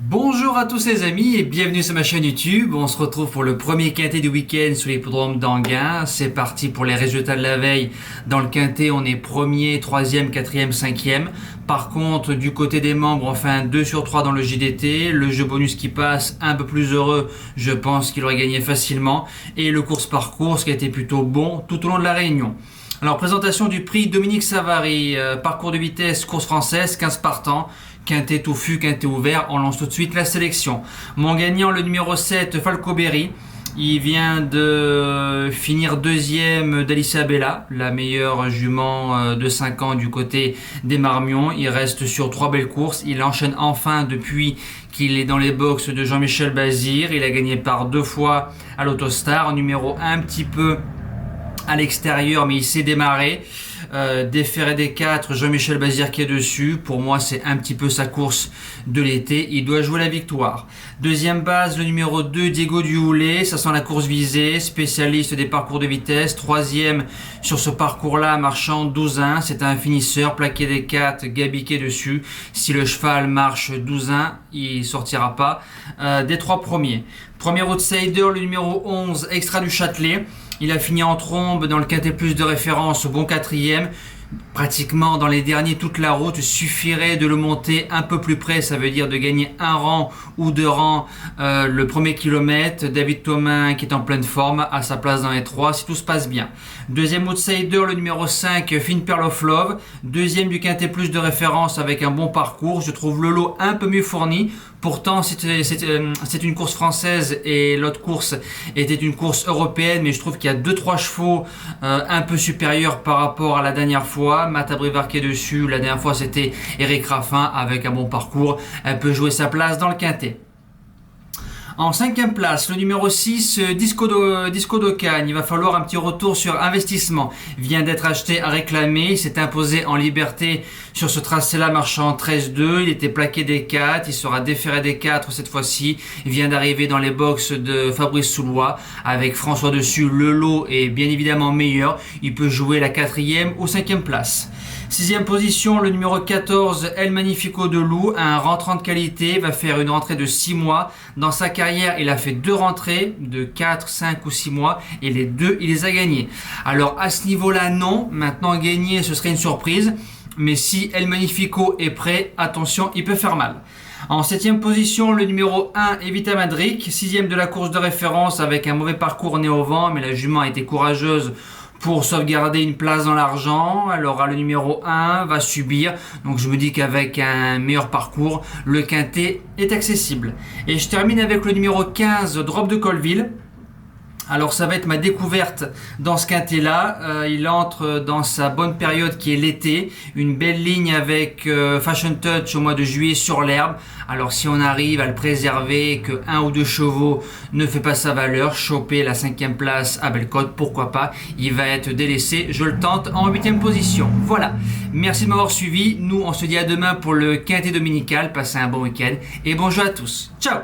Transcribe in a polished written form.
Bonjour à tous les amis et bienvenue sur ma chaîne YouTube. On se retrouve pour le premier quintet du week-end sur l'hippodrome d'Anguin. C'est parti pour les résultats de la veille. Dans le quintet, on est premier, troisième, quatrième, cinquième. Par contre, du côté des membres, on fait un 2 sur 3 dans le JDT. Le jeu bonus qui passe, un peu plus heureux, je pense qu'il aurait gagné facilement. Et le course par course qui a été plutôt bon tout au long de la réunion. Alors, présentation du prix Dominique Savary, parcours de vitesse, course française, 15 partants. Quintet touffu, quintet ouvert, on lance tout de suite la sélection. Mon gagnant, le numéro 7, Falco Berry. Il vient de finir deuxième d'Alicia Bella, la meilleure jument de 5 ans du côté des Marmions. Il reste sur 3 belles courses. Il enchaîne enfin depuis qu'il est dans les box de Jean-Michel Bazir. Il a gagné par 2 fois à l'Autostar. Numéro 1 un petit peu à l'extérieur, mais il s'est démarré. Déféré des 4, Jean-Michel Bazir qui est dessus. Pour moi, c'est un petit peu sa course de l'été. Il doit jouer la victoire. Deuxième base, le numéro 2, Diego Duhoulet. Ça sent la course visée, spécialiste des parcours de vitesse. Troisième sur ce parcours-là, marchand 12-1. C'est un finisseur, plaqué des 4, Gabi qui est dessus. Si le cheval marche 12-1, il sortira pas des 3 premiers. Premier outsider, le numéro 11, Extra du Châtelet. Il a fini en trombe dans le quintet plus de référence, bon quatrième. Pratiquement dans les derniers, toute la route suffirait de le monter un peu plus près, ça veut dire de gagner un rang ou 2 rangs le premier kilomètre. David Thomain qui est en pleine forme à sa place dans les 3 si tout se passe bien. Deuxième outsider, le numéro 5, Fine Pearl of Love. Deuxième du quintet plus de référence avec un bon parcours. Je trouve le lot un peu mieux fourni. Pourtant, c'est une course française et l'autre course était une course européenne, mais je trouve qu'il y a 2-3 chevaux un peu supérieurs par rapport à la dernière fois. Matabri qui est dessus, la dernière fois c'était Eric Raffin avec un bon parcours. Elle peut jouer sa place dans le quintet. En cinquième place, le numéro 6, Disco d'Ocagne. Il va falloir un petit retour sur investissement. Vient d'être acheté à réclamer. Il s'est imposé en liberté sur ce tracé-là, marchant 13-2. Il était plaqué des 4. Il sera déféré des 4 cette fois-ci. Il vient d'arriver dans les box de Fabrice Soulois. Avec François dessus, le lot est bien évidemment meilleur. Il peut jouer la 4e ou 5e place. Sixième position, le numéro 14, El Magnifico de Loup, un rentrant de qualité, va faire une rentrée de 6 mois. Dans sa carrière, il a fait 2 rentrées de 4, 5 ou 6 mois et les 2, il les a gagnées. Alors à ce niveau-là, non. Maintenant, gagner, ce serait une surprise. Mais si El Magnifico est prêt, attention, il peut faire mal. En 7e position, le numéro 1, Evita Madric, 6e de la course de référence avec un mauvais parcours né au vent, mais la jument a été courageuse pour sauvegarder une place dans l'argent. Alors le numéro 1 va subir, donc je me dis qu'avec un meilleur parcours, le quintet est accessible. Et je termine avec le numéro 15, Drop de Colville. Alors ça va être ma découverte dans ce quintet-là. Il entre dans sa bonne période qui est l'été. Une belle ligne avec Fashion Touch au mois de juillet sur l'herbe. Alors si on arrive à le préserver, que 1 ou 2 chevaux ne fait pas sa valeur, choper la 5e place à Bellecote, pourquoi pas. Il va être délaissé, je le tente en 8e position. Voilà, merci de m'avoir suivi. Nous on se dit à demain pour le quintet dominical. Passez un bon week-end et bonjour à tous. Ciao.